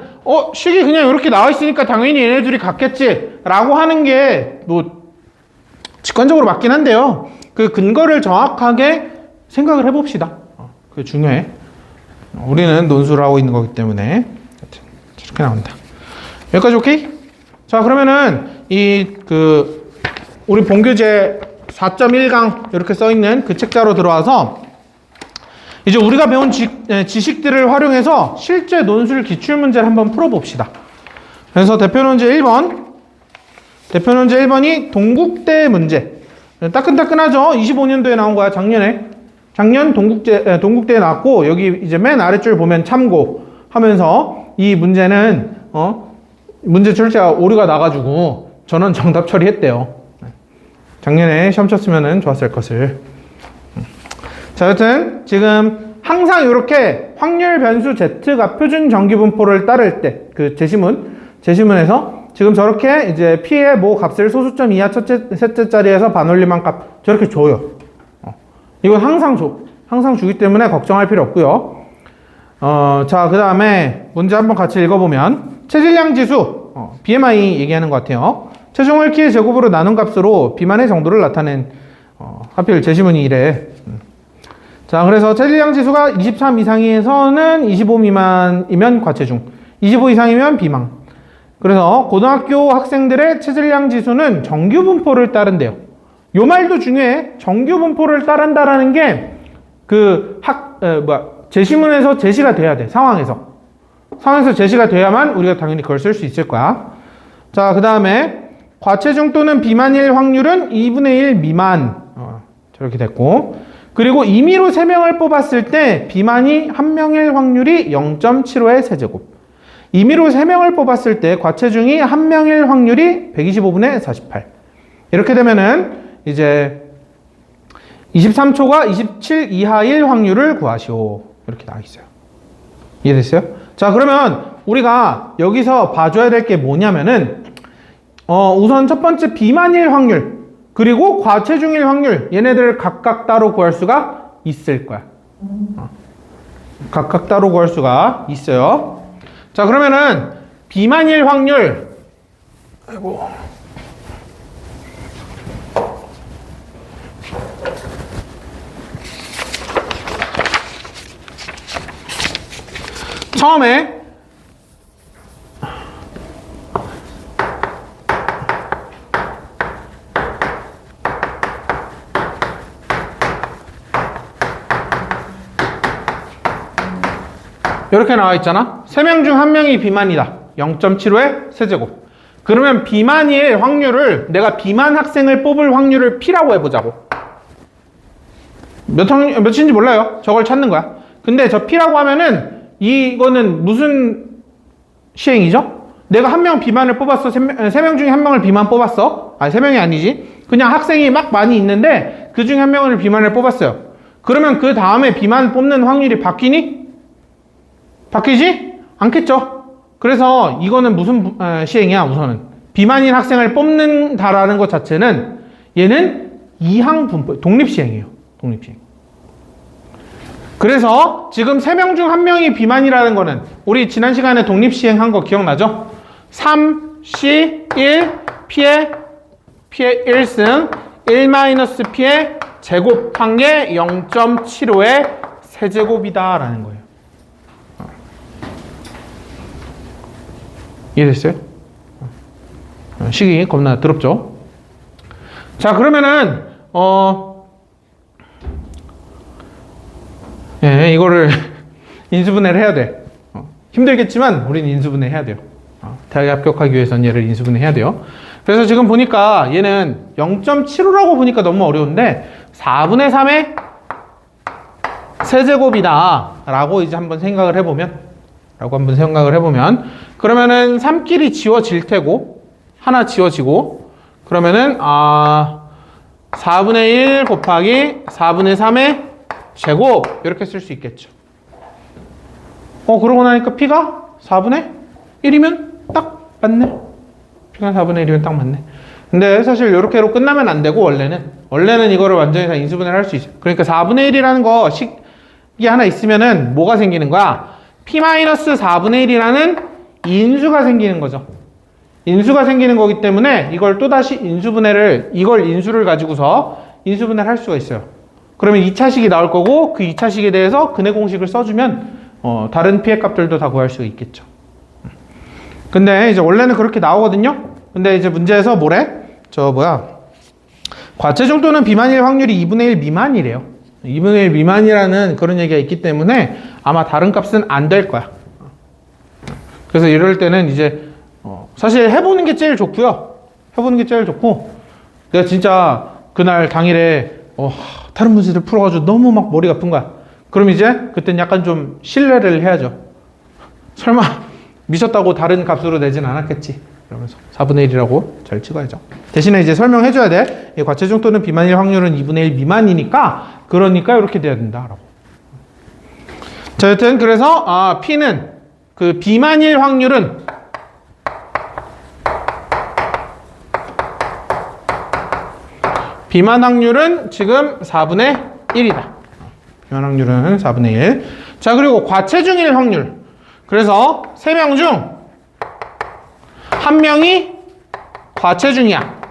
식이 그냥 이렇게 나와 있으니까 당연히 얘네 둘이 같겠지 라고 하는 게 뭐 직관적으로 맞긴 한데요. 그 근거를 정확하게 생각을 해봅시다. 그게 중요해. 우리는 논술을 하고 있는 거기 때문에 이렇게 나온다. 여기까지 오케이? 자, 그러면은 우리 본교재 4.1강 이렇게 써 있는 그 책자로 들어와서 이제 우리가 배운 지식들을 활용해서 실제 논술 기출문제를 한번 풀어봅시다. 그래서 대표 논제 1번이 동국대 문제. 따끈따끈하죠? 25년도에 나온 거야, 작년 동국대에 나왔고, 여기 이제 맨 아래줄 보면 참고 하면서 이 문제는, 문제 출제가 오류가 나가지고 전원 정답 처리했대요. 작년에 시험 쳤으면 좋았을 것을. 자, 여튼 지금 항상 이렇게 확률 변수 Z가 표준 정기분포를 따를 때 그 제시문에서 지금 저렇게 이제 P의 모 값을 소수점 이하 셋째 자리에서 반올림한 값 저렇게 줘요. 이건 항상 줘. 항상 주기 때문에 걱정할 필요 없고요. 자, 그 다음에 문제 한번 같이 읽어보면 체질량 지수, BMI 얘기하는 것 같아요. 체중을 키의 제곱으로 나눈 값으로 비만의 정도를 나타낸, 하필 제시문이 이래. 자, 그래서 체질량 지수가 23 이상에서는 25 미만이면 과체중, 25 이상이면 비망. 그래서 고등학교 학생들의 체질량 지수는 정규 분포를 따른대요. 요 말도 중요해. 정규 분포를 따른다라는 게 제시문에서 제시가 돼야 돼. 상황에서 제시가 돼야만 우리가 당연히 그걸 쓸 수 있을 거야. 자, 그 다음에 과체중 또는 비만일 확률은 2분의 1 미만. 저렇게 됐고. 그리고 임의로 3명을 뽑았을 때 비만이 1명일 확률이 0.75의 세제곱. 임의로 3명을 뽑았을 때 과체중이 1명일 확률이 125분의 48. 이렇게 되면은 이제 23초가 27 이하일 확률을 구하시오. 이렇게 나와 있어요. 이해됐어요? 자, 그러면 우리가 여기서 봐줘야 될 게 뭐냐면은 우선 첫 번째 비만일 확률 그리고 과체중일 확률 얘네들 각각 따로 구할 수가 있을 거야. 각각 따로 구할 수가 있어요. 자, 그러면은 비만일 확률 처음에 이렇게 나와 있잖아. 3명 중 1명이 비만이다. 0.75의 세제곱. 그러면 비만일 확률을 내가 비만 학생을 뽑을 확률을 P라고 해보자고. 몇인지 몰라요. 저걸 찾는 거야. 근데 저 P라고 하면은 이거는 무슨 시행이죠? 내가 1명 비만을 뽑았어. 3명 중에 1명을 비만 뽑았어. 아니 3명이 아니지. 그냥 학생이 막 많이 있는데 그 중에 1명을 비만을 뽑았어요. 그러면 그 다음에 비만 뽑는 확률이 바뀌니? 바뀌지? 않겠죠? 그래서 이거는 무슨 시행이야 우선은. 비만인 학생을 뽑는다라는 것 자체는 얘는 이항분포, 독립시행이에요. 독립시행. 그래서 지금 3명 중 1명이 비만이라는 거는 우리 지난 시간에 독립시행한 거 기억나죠? 3, C, 1, P의 1승 1-P의 제곱한 게 0.75의 세제곱이다 라는 거예요. 이해됐어요? 식이 겁나 더럽죠? 자, 그러면은 이거를 인수분해를 해야 돼. 힘들겠지만 우리는 인수분해 해야 돼요. 대학에 합격하기 위해서는 얘를 인수분해 해야 돼요. 그래서 지금 보니까 얘는 0.75라고 보니까 너무 어려운데 4분의 3의 세제곱이다 라고 이제 한번 생각을 해보면 그러면은 3끼리 지워질 테고 하나 지워지고 그러면은 4분의 1 곱하기 4분의 3의 제곱 이렇게 쓸 수 있겠죠. 그러고 나니까 P가 4분의 1이면 딱 맞네. P가 4분의 1이면 딱 맞네. 근데 사실 이렇게로 끝나면 안 되고 원래는 이거를 완전히 다 인수분해를 할 수 있어요. 그러니까 4분의 1이라는 거 식이 하나 있으면은 뭐가 생기는 거야? P-4분의 1이라는 인수가 생기는 거죠. 인수가 생기는 거기 때문에 이걸 또다시 이걸 인수를 가지고서 인수분해를 할 수가 있어요. 그러면 2차식이 나올 거고 그 2차식에 대해서 근해 공식을 써주면 다른 P의 값들도 다 구할 수가 있겠죠. 근데 이제 원래는 그렇게 나오거든요. 근데 이제 문제에서 과체중 또는 비만일 확률이 2분의 1 미만이래요. 2분의 1 미만이라는 그런 얘기가 있기 때문에 아마 다른 값은 안 될 거야. 그래서 이럴 때는 이제 사실 해보는 게 제일 좋고요. 내가 진짜 그날 당일에 다른 문제들 풀어가지고 너무 막 머리가 아픈 거야. 그럼 이제 그땐 약간 좀 신뢰를 해야죠. 설마 미쳤다고 다른 값으로 내진 않았겠지. 그러면서 4분의 1이라고 잘 찍어야죠. 대신에 이제 설명해줘야 돼. 이 과체중 또는 비만일 확률은 2분의 1 미만이니까 그러니까 이렇게 돼야 된다라고. 자, 여튼 그래서 P는 그 비만일 확률은 비만 확률은 지금 4분의 1이다. 비만 확률은 4분의 1. 자, 그리고 과체중일 확률. 그래서 3명 중 1명이 과체중이야.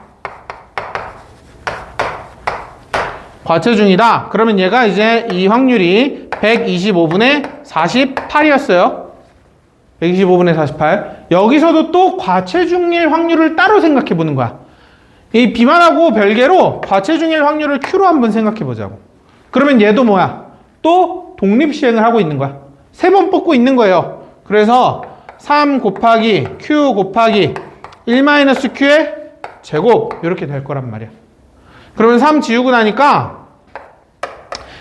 과체중이다. 그러면 얘가 이제 이 확률이 125분의 48이었어요. 125분의 48. 여기서도 또 과체중일 확률을 따로 생각해 보는 거야. 이 비만하고 별개로 과체중일 확률을 Q로 한번 생각해 보자고. 그러면 얘도 뭐야? 또 독립시행을 하고 있는 거야. 3번 뽑고 있는 거예요. 그래서 3 곱하기 Q 곱하기 1-Q의 제곱 이렇게 될 거란 말이야. 그러면 3 지우고 나니까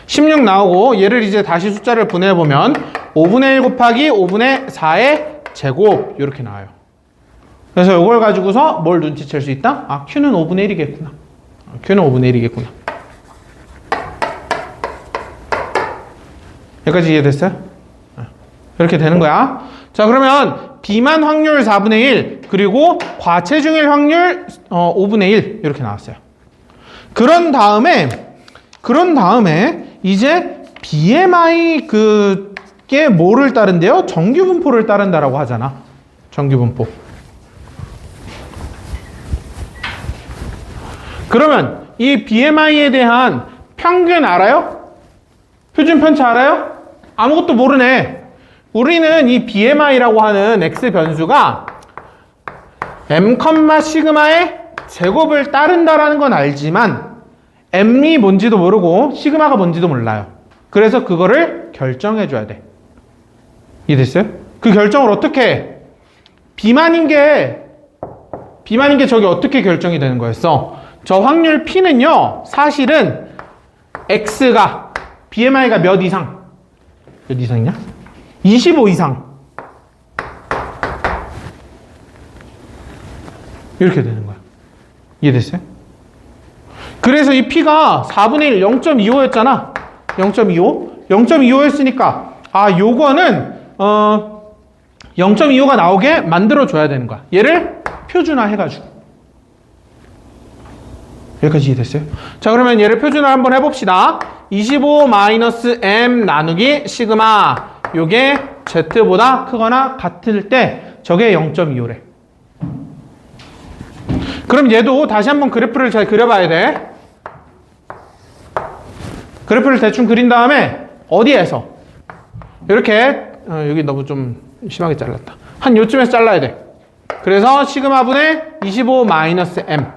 16 나오고 얘를 이제 다시 숫자를 분해해보면 5분의 1 곱하기 5분의 4의 제곱 이렇게 나와요. 그래서 이걸 가지고서 뭘 눈치챌 수 있다? 아, Q는 5분의 1이겠구나. Q는 5분의 1이겠구나. 여기까지 이해됐어요? 이렇게 되는 거야. 자, 그러면 비만 확률 4분의 1 그리고 과체중일 확률 5분의 1 이렇게 나왔어요. 그런 다음에 이제 BMI 그게 뭐를 따른대요? 정규분포를 따른다라고 하잖아. 정규분포. 그러면 이 BMI에 대한 평균 알아요? 표준 편차 알아요? 아무것도 모르네. 우리는 이 BMI라고 하는 X 변수가 M, 시그마의 제곱을 따른다라는 건 알지만 M이 뭔지도 모르고 시그마가 뭔지도 몰라요. 그래서 그거를 결정해 줘야 돼. 이해됐어요? 그 결정을 어떻게 해? 비만인 게 저기 어떻게 결정이 되는 거였어? 저 확률 P는요, 사실은 X가 BMI가 몇 이상이냐? 25 이상. 이렇게 되는 거야. 이해됐어요? 그래서 이 P가 4분의 1, 0.25였잖아. 0.25였으니까, 아, 요거는, 0.25가 나오게 만들어줘야 되는 거야. 얘를 표준화 해가지고. 여기까지 이해됐어요? 자, 그러면 얘를 표준화 한번 해봅시다. 25-M 나누기 시그마. 요게 Z보다 크거나 같을 때 저게 0.25래. 그럼 얘도 다시 한번 그래프를 잘 그려봐야 돼. 그래프를 대충 그린 다음에 어디에서? 이렇게 여기 너무 좀 심하게 잘랐다. 한 요쯤에서 잘라야 돼. 그래서 시그마분의 25-M.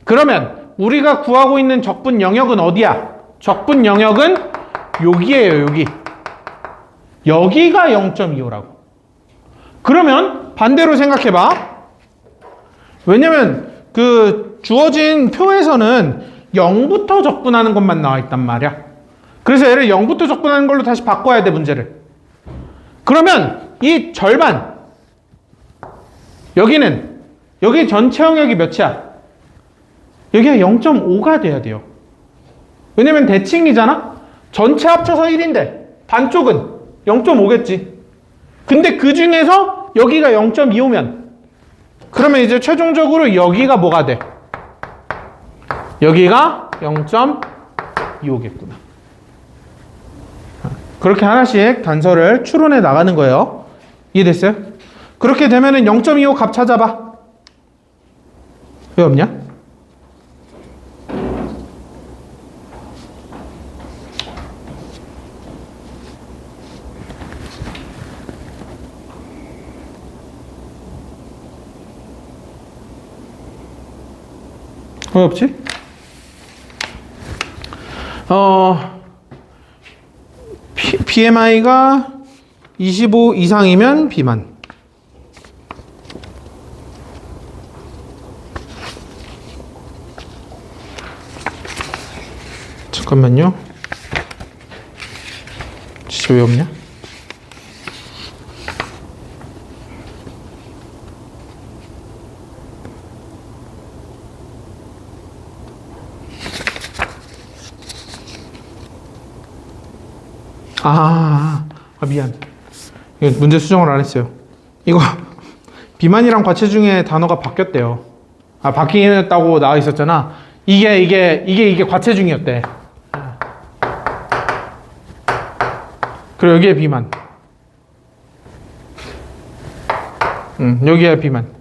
그러면 우리가 구하고 있는 적분 영역은 어디야? 적분 영역은 여기에요, 여기. 여기가 0.25라고. 그러면 반대로 생각해봐. 왜냐면 그 주어진 표에서는 0부터 적분하는 것만 나와 있단 말이야. 그래서 얘를 0부터 적분하는 걸로 다시 바꿔야 돼, 문제를. 그러면 이 절반, 여기 전체 영역이 몇이야? 여기가 0.5가 돼야 돼요. 왜냐면 대칭이잖아? 전체 합쳐서 1인데 반쪽은 0.5겠지. 근데 그 중에서 여기가 0.25면 그러면 이제 최종적으로 여기가 뭐가 돼? 여기가 0.25겠구나. 그렇게 하나씩 단서를 추론해 나가는 거예요. 이해됐어요? 그렇게 되면은 0.25 값 찾아봐. 왜 없냐? 왜 없지? BMI가 25 이상이면 비만. 잠깐만요. 진짜 왜 없냐? 미안. 이거 문제 수정을 안 했어요. 이거 비만이랑 과체중의 단어가 바뀌었대요. 바뀌긴 했다고 나와 있었잖아. 이게 과체중이었대. 그리고 여기에 비만. 여기에 비만.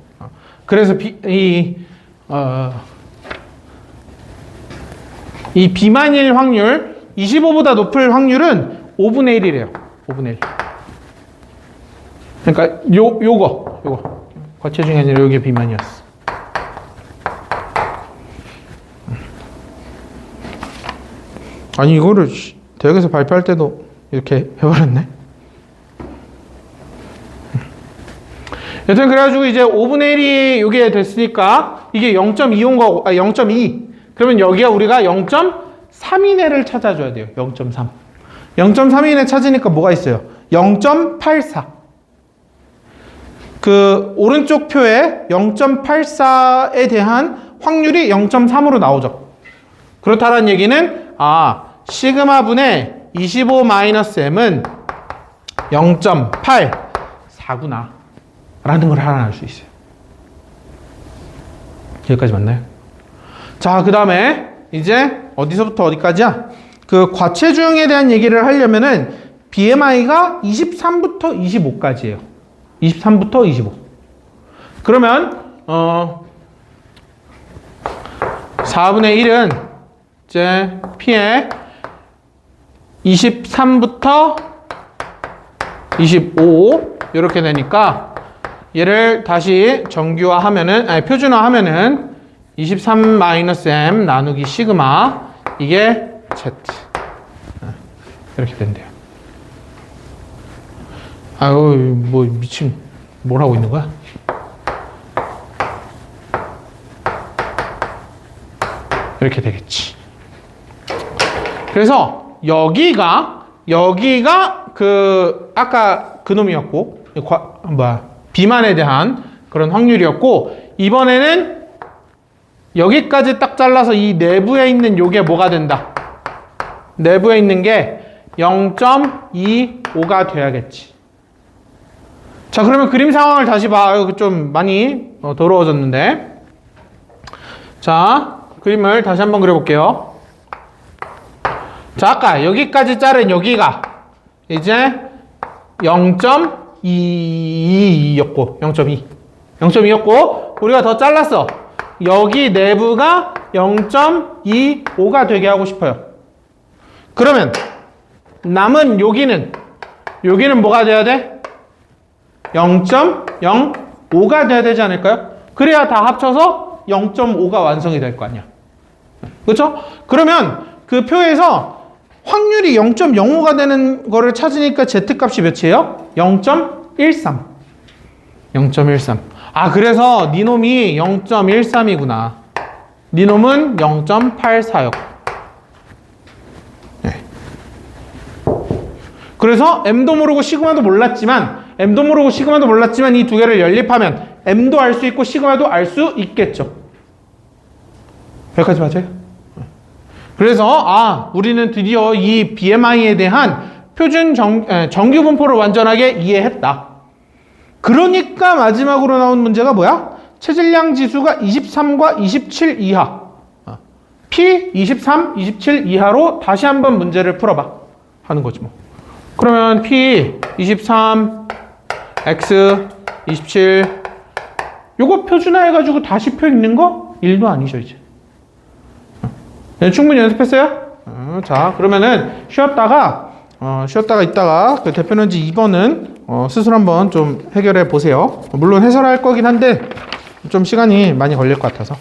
이 비만일 확률, 25보다 높을 확률은 5분의 1이래요. 5분의 1. 그러니까 요거 과체중이 아니라 요게 비만이었어. 아니 이거를 대학에서 발표할 때도 이렇게 해버렸네. 여튼 그래가지고 이제 5분의 1이 요게 됐으니까 이게 0.2온 거고 0.2. 그러면 여기가 우리가 0.3 이내를 찾아줘야 돼요. 0.3. 0.3 이내 찾으니까 뭐가 있어요? 0.84. 그 오른쪽 표에 0.84에 대한 확률이 0.3으로 나오죠. 그렇다는 얘기는 시그마분의 25-m은 0.84구나 라는 걸 하나 알 수 있어요. 여기까지 맞나요? 자, 그 다음에 이제 어디서부터 어디까지야? 그 과체중에 대한 얘기를 하려면은 BMI가 23부터 25까지예요. 23부터 25. 그러면 4분의 1은 이제 P에 23부터 25 이렇게 되니까 얘를 다시 정규화하면은 표준화하면은 23-m 나누기 시그마 이게 Z 이렇게 된대요. 아유 뭐 미친 뭘 하고 있는 거야? 이렇게 되겠지. 그래서 여기가 그 아까 그 놈이었고 비만에 대한 그런 확률이었고 이번에는 여기까지 딱 잘라서 이 내부에 있는 요게 뭐가 된다? 내부에 있는 게 0.25가 돼야겠지. 자, 그러면 그림 상황을 다시 봐. 이거 좀 많이 더러워졌는데. 자, 그림을 다시 한번 그려볼게요. 자, 아까 여기까지 자른 여기가 이제 0.2였고 0.2였고 우리가 더 잘랐어. 여기 내부가 0.25가 되게 하고 싶어요. 그러면 남은 여기는 뭐가 돼야 돼? 0.05가 돼야 되지 않을까요? 그래야 다 합쳐서 0.5가 완성이 될 거 아니야. 그렇죠? 그러면 그 표에서 확률이 0.05가 되는 거를 찾으니까 Z값이 몇이에요? 0.13. 0.13. 아, 그래서 니 놈이 0.13이구나. 니 놈은 0.84였고. 네. 그래서 M도 모르고 시그마도 몰랐지만 이 두 개를 연립하면 M도 알 수 있고 시그마도 알 수 있겠죠. 여기까지 맞아요? 그래서 우리는 드디어 이 BMI에 대한 표준 정규 분포를 완전하게 이해했다. 그러니까 마지막으로 나온 문제가 뭐야? 체질량 지수가 23과 27 이하. P 23, 27 이하로 다시 한번 문제를 풀어봐. 하는 거지 뭐. 그러면 P 23, X 27 요거 표준화해가지고 다시 표 읽는 거? 1도 아니죠 이제. 네, 충분히 연습했어요? 자, 그러면은 쉬었다가 있다가 그 대표문제 2번은 스스로 한번 좀 해결해 보세요. 물론 해설할 거긴 한데 좀 시간이 많이 걸릴 것 같아서.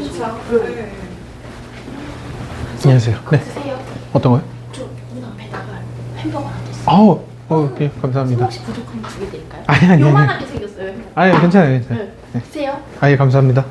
진짜. 네. 안녕하세요. 네. 드세요. 어떤 거요? 저문 앞에다가 햄버거 하나 더 있어요. 아우, 오케이. 감사합니다. 혹시 부족하면 두 개 드릴까요? 아니. 요만하게 생겼어요. 햄버거. 아니, 괜찮아요. 괜찮아요. 네. 드세요. 아니, 감사합니다.